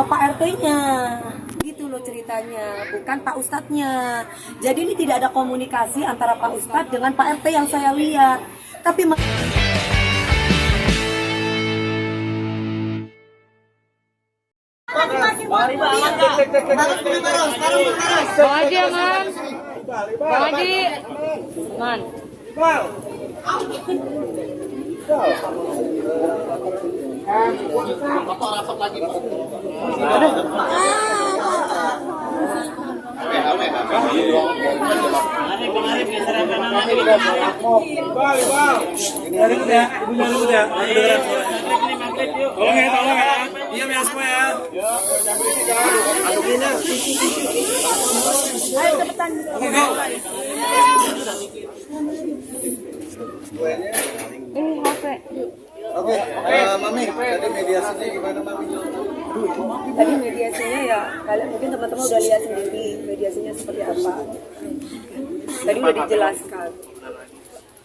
Pak RT-nya. Gitu loh ceritanya, bukan Pak Ustadznya. Jadi ini tidak ada komunikasi antara Pak Ustadz dengan Pak RT yang saya lihat. Tapi Bang Haji aman. Bang Haji. Man. Tolong ya. Iya, ya semua ya. Adukin ya. ayo cepetan. Ini HP. Oke, Mami, tadi mediasinya gimana, Mami? Tadi mediasinya ya, kalian mungkin teman-teman udah lihat sendiri mediasinya seperti apa. Tadi udah dijelaskan.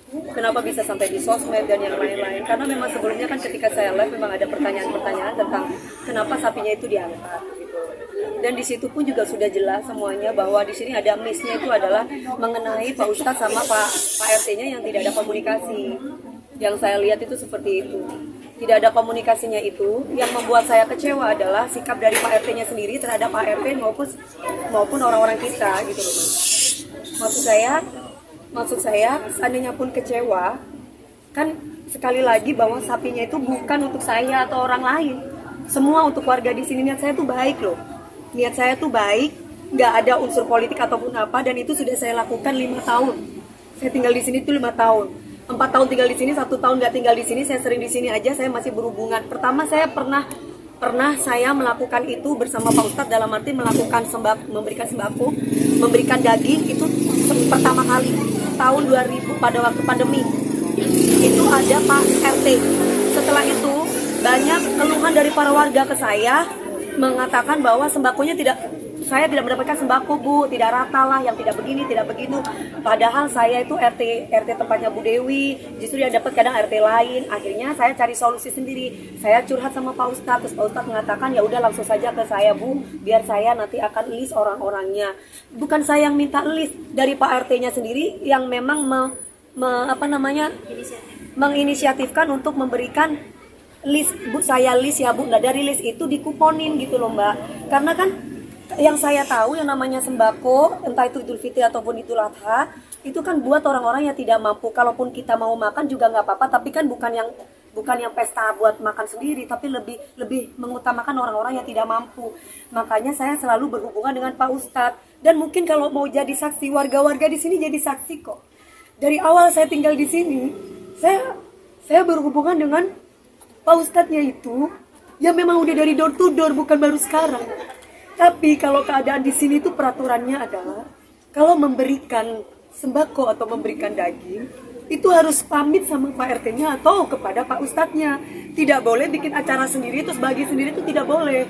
Kenapa bisa sampai di sosmed dan yang lain-lain? Karena memang sebelumnya kan ketika saya live memang ada pertanyaan-pertanyaan tentang kenapa sapinya itu diangkat. Gitu. Dan di situ pun juga sudah jelas semuanya bahwa di sini ada miss-nya itu adalah mengenai Pak Ustadz sama Pak RT-nya yang tidak ada komunikasi. Yang saya lihat itu seperti itu. Tidak ada komunikasinya itu. Yang membuat saya kecewa adalah sikap dari Pak RT-nya sendiri terhadap Pak RT maupun orang-orang kita gitu loh. Maksud saya, seandainya pun kecewa, kan sekali lagi bahwa sapinya itu bukan untuk saya atau orang lain. Semua untuk warga di sini. Niat saya tuh baik loh. Niat saya tuh baik, nggak ada unsur politik ataupun apa, dan itu sudah saya lakukan 5 tahun. Saya tinggal di sini tuh 5 tahun. 4 tahun tinggal di sini, 1 tahun nggak tinggal di sini, saya sering di sini aja, saya masih berhubungan. Pertama saya pernah saya melakukan itu bersama Pak Ustadz dalam arti melakukan memberikan sembako, memberikan daging itu pertama kali tahun 2000 pada waktu pandemi. Itu ada Pak RT. Setelah itu banyak keluhan dari para warga ke saya mengatakan bahwa sembakonya saya tidak mendapatkan sembako Bu, tidak rata lah, yang tidak begini, tidak begitu. Padahal saya itu RT tempatnya Bu Dewi, justru yang dapat kadang RT lain. Akhirnya saya cari solusi sendiri. Saya curhat sama Pak Ustadz, terus Pak Ustadz mengatakan ya udah langsung saja ke saya Bu, biar saya nanti akan list orang-orangnya. Bukan saya yang minta list, dari Pak RT-nya sendiri yang memang menginisiatifkan untuk memberikan list. Bu, saya list ya Bu. Nah dari list itu dikuponin gitu loh Mbak. Karena kan yang saya tahu yang namanya sembako, entah itu Idul Fitri ataupun Idul Adha, itu kan buat orang-orang yang tidak mampu. Kalaupun kita mau makan juga nggak apa-apa, tapi kan bukan yang pesta buat makan sendiri, tapi lebih mengutamakan orang-orang yang tidak mampu. Makanya saya selalu berhubungan dengan Pak Ustadz. Dan mungkin kalau mau jadi saksi, warga-warga di sini jadi saksi kok. Dari awal saya tinggal di sini, saya berhubungan dengan Pak Ustadznya itu, yang memang udah dari door to door, bukan baru sekarang. Tapi kalau keadaan di sini itu peraturannya adalah kalau memberikan sembako atau memberikan daging itu harus pamit sama Pak RT-nya atau kepada Pak Ustadznya. Tidak boleh bikin acara sendiri terus bagi sendiri, itu tidak boleh.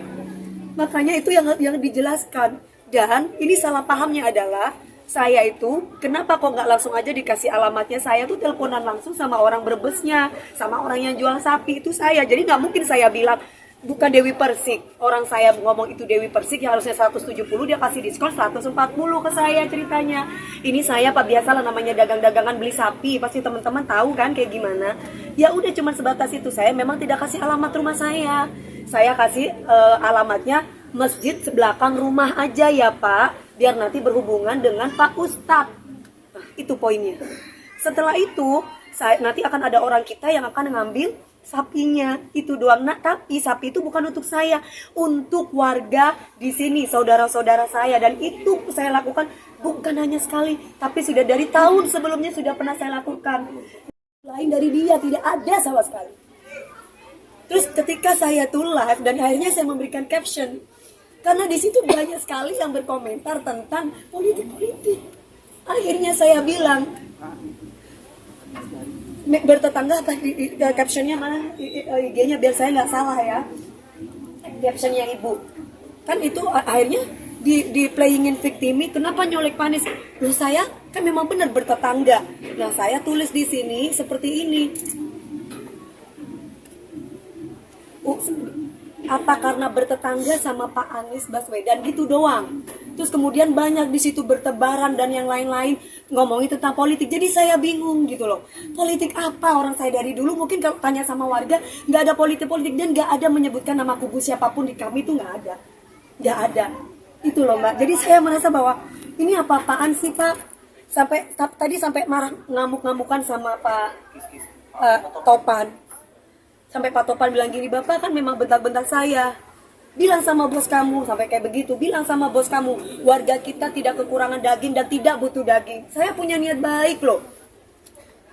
Makanya itu yang dijelaskan. Dan ini salah pahamnya adalah saya itu kenapa kok nggak langsung aja dikasih alamatnya. Saya tuh teleponan langsung sama orang Brebesnya, sama orang yang jual sapi itu saya. Jadi nggak mungkin saya bilang bukan Dewi Persik. Orang saya ngomong itu Dewi Persik yang harusnya 170, dia kasih diskon 140 ke saya ceritanya. Ini saya Pak, biasalah namanya dagang-dagangan beli sapi, pasti teman-teman tahu kan kayak gimana. Ya udah cuma sebatas itu. Saya memang tidak kasih alamat rumah saya. Saya kasih alamatnya masjid sebelakang rumah aja ya Pak, biar nanti berhubungan dengan Pak Ustadz. Nah, itu poinnya. Setelah itu nanti akan ada orang kita yang akan ngambil sapinya itu doang. Nah, tapi sapi itu bukan untuk saya, untuk warga di sini, saudara-saudara saya. Dan itu saya lakukan bukan hanya sekali, tapi sudah dari tahun sebelumnya sudah pernah saya lakukan. Lain dari dia tidak ada sama sekali. Terus ketika saya tuh live dan akhirnya saya memberikan caption, karena di situ banyak sekali yang berkomentar tentang politik-politik. Akhirnya saya bilang, bertetangga apa captionnya mana IG-nya biar saya nggak salah ya, captionnya ibu kan itu akhirnya di playingin victimi. Kenapa nyolek panis? Loh saya kan memang benar bertetangga. Nah saya tulis di sini seperti ini. Apa karena bertetangga sama Pak Anies Baswedan gitu doang. Terus kemudian banyak di situ bertebaran dan yang lain-lain ngomongin tentang politik. Jadi saya bingung gitu loh. Politik apa? Orang saya dari dulu mungkin kalau tanya sama warga nggak ada politik-politik dan nggak ada menyebutkan nama kubu siapapun di kami itu nggak ada. Nggak ada. Itu loh Mbak. Jadi saya merasa bahwa ini apa-apaan sih Pak? Tadi sampai marah ngamuk-ngamukan sama Pak Topan. Sampai Pak Topan bilang gini, Bapak kan memang bentak-bentak saya. Bilang sama bos kamu, sampai kayak begitu. Bilang sama bos kamu, warga kita tidak kekurangan daging dan tidak butuh daging. Saya punya niat baik loh.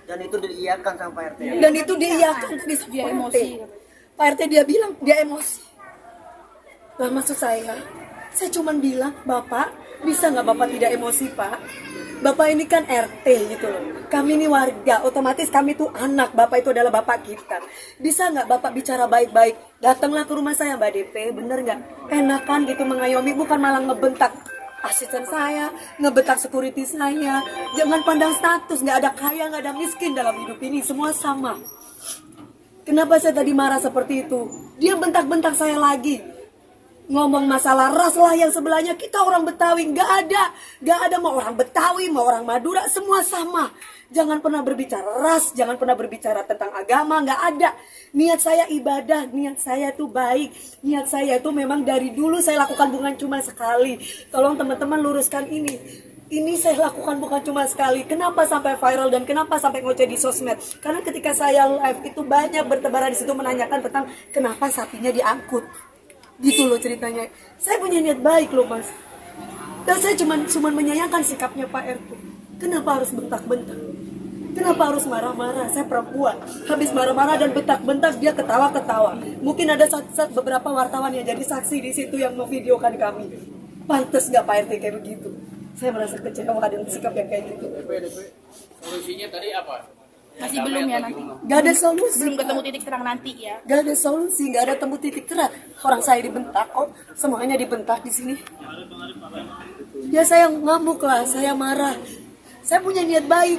Dan itu diiyakan sama Pak RT. Dan itu diiyakan tadi sama Pak RT. Pak RT dia bilang, dia emosi. Nah maksud saya cuma bilang, Bapak, bisa nggak Bapak tidak emosi Pak? Bapak ini kan RT gitu loh. Kami ini warga, otomatis kami itu anak. Bapak itu adalah bapak kita. Bisa nggak Bapak bicara baik-baik? Datanglah ke rumah saya Mbak DP, bener nggak? Enakan gitu mengayomi, bukan malah ngebentak asisten saya, ngebentak security saya. Jangan pandang status, nggak ada kaya, nggak ada miskin dalam hidup ini, semua sama. Kenapa saya tadi marah seperti itu? Dia bentak-bentak saya lagi. Ngomong masalah ras lah yang sebelahnya, kita orang Betawi, nggak ada mau orang Betawi, mau orang Madura, semua sama. Jangan pernah berbicara ras, jangan pernah berbicara tentang agama, nggak ada. Niat saya ibadah, niat saya itu baik, niat saya itu memang dari dulu saya lakukan bukan cuma sekali. Tolong teman-teman luruskan ini. Ini saya lakukan bukan cuma sekali. Kenapa sampai viral dan kenapa sampai ngoceh di sosmed? Karena ketika saya live itu banyak bertebaran di situ menanyakan tentang kenapa sapinya diangkut. Gitu loh ceritanya. Saya punya niat baik loh Mas. Dan saya cuma menyayangkan sikapnya Pak RT. Kenapa harus bentak-bentak? Kenapa harus marah-marah? Saya perempuan. Habis marah-marah dan bentak-bentak dia ketawa-ketawa. Mungkin ada beberapa wartawan yang jadi saksi di situ yang memvideokan kami. Pantes nggak Pak RT kayak begitu? Saya merasa kecewa dengan sikap yang kayak gitu. Solusinya tadi apa? Masih belum ya nanti. Gak ada solusi. Belum ketemu titik terang nanti ya. Gak ada solusi, gak ada temu titik terang. Orang saya dibentak kok, semuanya dibentak di sini. Ya saya ngamuk lah, saya marah. Saya punya niat baik.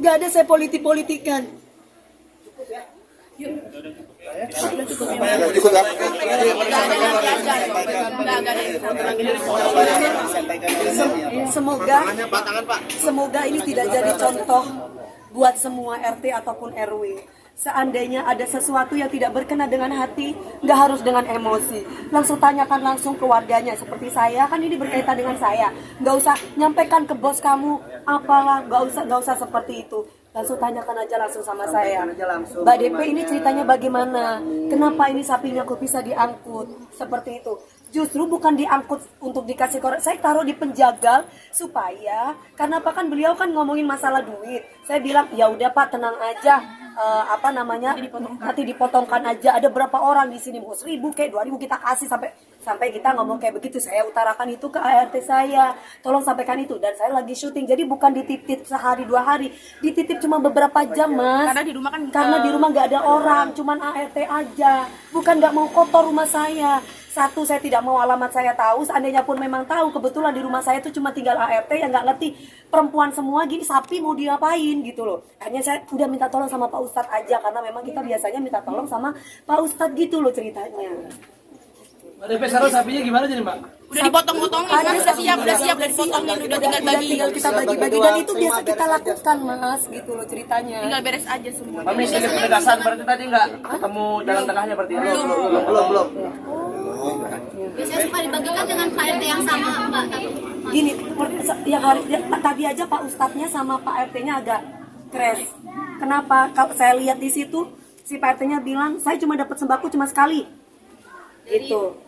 Gak ada saya politik-politikan. Semoga ini tidak jadi contoh buat semua RT ataupun RW. Seandainya ada sesuatu yang tidak berkenan dengan hati, nggak harus dengan emosi. Langsung tanyakan langsung ke warganya. Seperti saya, kan ini berkaitan dengan saya. Nggak usah nyampaikan ke bos kamu, apalah, nggak usah seperti itu. Langsung tanyakan aja langsung sama saya. Mbak DP ini ceritanya bagaimana? Kenapa ini sapinya kok bisa diangkut? Seperti itu. Justru bukan diangkut untuk dikasih korek, saya taruh di penjagal supaya, karena apa kan beliau kan ngomongin masalah duit. Saya bilang ya udah Pak tenang aja, nanti dipotongkan aja. Ada berapa orang di sini mau 1.000 kayak 2.000 kita kasih sampai kita ngomong kayak begitu. Saya utarakan itu ke ART saya, tolong sampaikan itu. Dan saya lagi syuting, jadi bukan dititip sehari 2 hari, dititip cuma beberapa jam Mas. Karena di rumah kan nggak ada orang, cuman ART aja. Bukan nggak mau kotor rumah saya. Satu, saya tidak mau alamat saya tahu. Seandainya pun memang tahu, kebetulan di rumah saya itu cuma tinggal ART yang nggak ngerti. Perempuan semua gini, sapi mau diapain gitu loh. Hanya saya udah minta tolong sama Pak Ustadz aja, karena memang kita biasanya minta tolong sama Pak Ustadz gitu loh ceritanya. Mbak DP sekarang sapinya gimana jadi Mbak? udah dipotong-potongin, udah siap udah dipotongin, udah tinggal kita bagi-bagi dan itu biasa kita lakukan Mas gitu loh ceritanya. tinggal beres aja semua. Mami sedikit penegasan berarti tadi nggak ketemu jalan tengahnya berarti ya? Belum. Biasanya suka dibagikan dengan Pak RT yang sama, Mbak. Gini, tadi aja Pak Ustadznya sama Pak RT-nya agak crash. Kenapa? Kalau saya lihat di situ, si Pak RT-nya bilang, saya cuma dapat sembako cuma sekali. Gitu.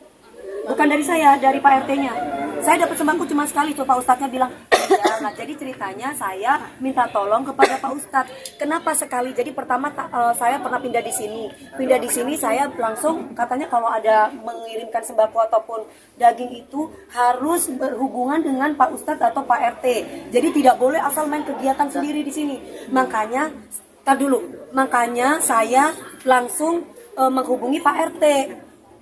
Bukan dari saya, dari Pak RT-nya. Saya dapat sembako cuma sekali, tuh Pak Ustadznya bilang. Ya, nah, jadi ceritanya saya minta tolong kepada Pak Ustadz. Kenapa sekali? Jadi pertama saya pernah pindah di sini. Pindah di sini saya langsung katanya kalau ada mengirimkan sembako ataupun daging itu harus berhubungan dengan Pak Ustadz atau Pak RT. Jadi tidak boleh asal main kegiatan sendiri di sini. Makanya saya langsung menghubungi Pak RT.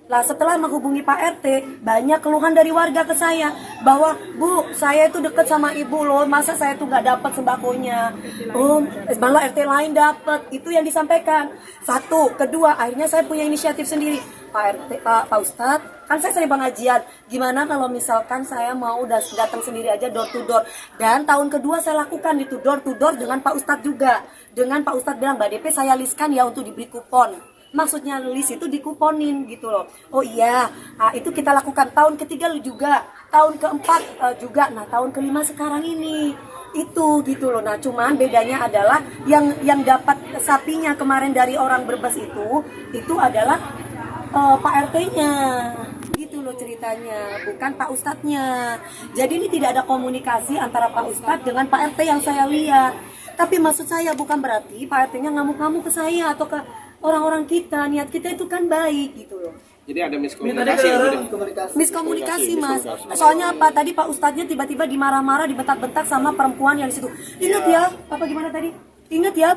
Lah setelah menghubungi Pak RT, banyak keluhan dari warga ke saya bahwa Bu, saya itu deket sama ibu loh, masa saya tuh nggak dapat sembakonya? Oh, malah RT lain dapat. Itu yang disampaikan. Satu, kedua, akhirnya saya punya inisiatif sendiri. Pak RT, Pak Ustadz, kan saya sering pengajian. Gimana kalau misalkan saya mau datang sendiri aja door to door. Dan tahun kedua saya lakukan itu door to door dengan Pak Ustadz juga. Dengan Pak Ustadz bilang, Mbak DP saya listkan ya untuk diberi kupon. Maksudnya list itu dikuponin gitu loh. Oh iya, itu kita lakukan tahun ketiga juga, tahun keempat juga. Nah tahun kelima sekarang ini itu gitu loh. Nah cuman bedanya adalah yang dapat sapinya kemarin dari orang Brebes itu adalah Pak RT-nya gitu loh ceritanya, bukan Pak Ustadznya. Jadi ini tidak ada komunikasi antara Pak Ustadz dengan Pak RT yang saya lihat. Tapi maksud saya bukan berarti Pak RT-nya ngamuk-ngamuk ke saya atau ke orang-orang kita. Niat kita itu kan baik gitu loh. Jadi ada miskomunikasi. Miskomunikasi mas. Soalnya apa tadi Pak Ustadznya tiba-tiba dimarah-marah, dibentak-bentak sama perempuan yang di situ. Ingat ya, apa gimana tadi? Ingat ya,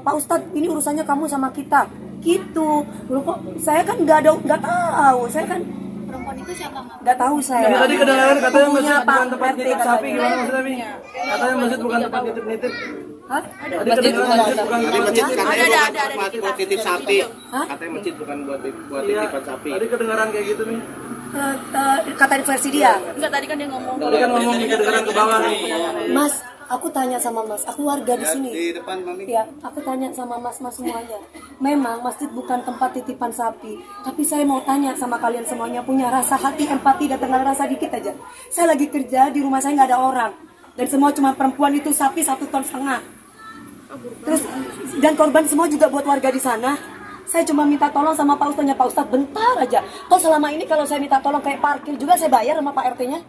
Pak Ustadz, ini urusannya kamu sama kita. Gitu. Loh kok saya kan nggak tahu. Saya kan Perempuan itu siapa, Mak? nggak tahu saya. Tapi tadi kedengaran katanya Punya masjid Pak bukan tempat RT nitip sapi, katanya. gimana maksudnya Mi? Katanya masjid bukan tempat nitip-nitip. Hah? Tadi kedengaran masjid bukan Tadi tempat masjid nitip. katanya buat titip sapi. Hah? Katanya masjid bukan buat Iya, titipan sapi. tadi kedengaran kayak gitu Mi. Kata versi dia. Enggak, tadi kan dia ngomong. Tadi kan ngomong kedengaran ke bawah nih. Mas, aku tanya sama Mas, aku warga di sini. Di depan Mami. Ya, aku tanya sama mas-mas semuanya. Memang masjid bukan tempat titipan sapi, tapi saya mau tanya sama kalian semuanya, punya rasa hati, empati, dan tenang rasa dikit aja. Saya lagi kerja di rumah saya nggak ada orang, dan semua cuma perempuan itu sapi 1,5 ton. Terus dan korban semua juga buat warga di sana. Saya cuma minta tolong sama Pak Ustadznya, Pak Ustadz bentar aja. Toh selama ini kalau saya minta tolong kayak parkir juga saya bayar sama Pak RT-nya.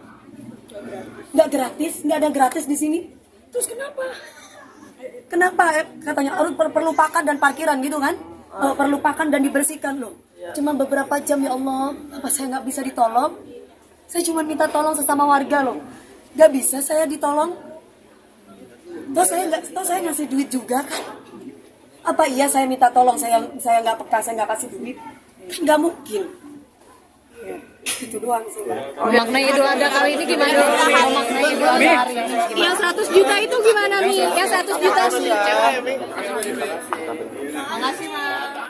Nggak gratis, nggak ada gratis di sini. Terus kenapa? Kenapa katanya harus perlu pakan dan parkiran gitu kan? Perlu pakan dan dibersihkan loh. Cuma beberapa jam ya Allah, apa saya nggak bisa ditolong? Saya cuma minta tolong sesama warga loh. Nggak bisa saya ditolong? Toh saya ngasih duit juga kan? Apa iya saya minta tolong saya nggak peka, saya nggak kasih duit? Kan nggak mungkin. Ya, itu doang sih. Maknai Idul Adha kali ini gimana? Maknai Idul Adha hari ini. Yang 100 juta itu gimana nih? Yang 100 juta nih. Makasih, Mak.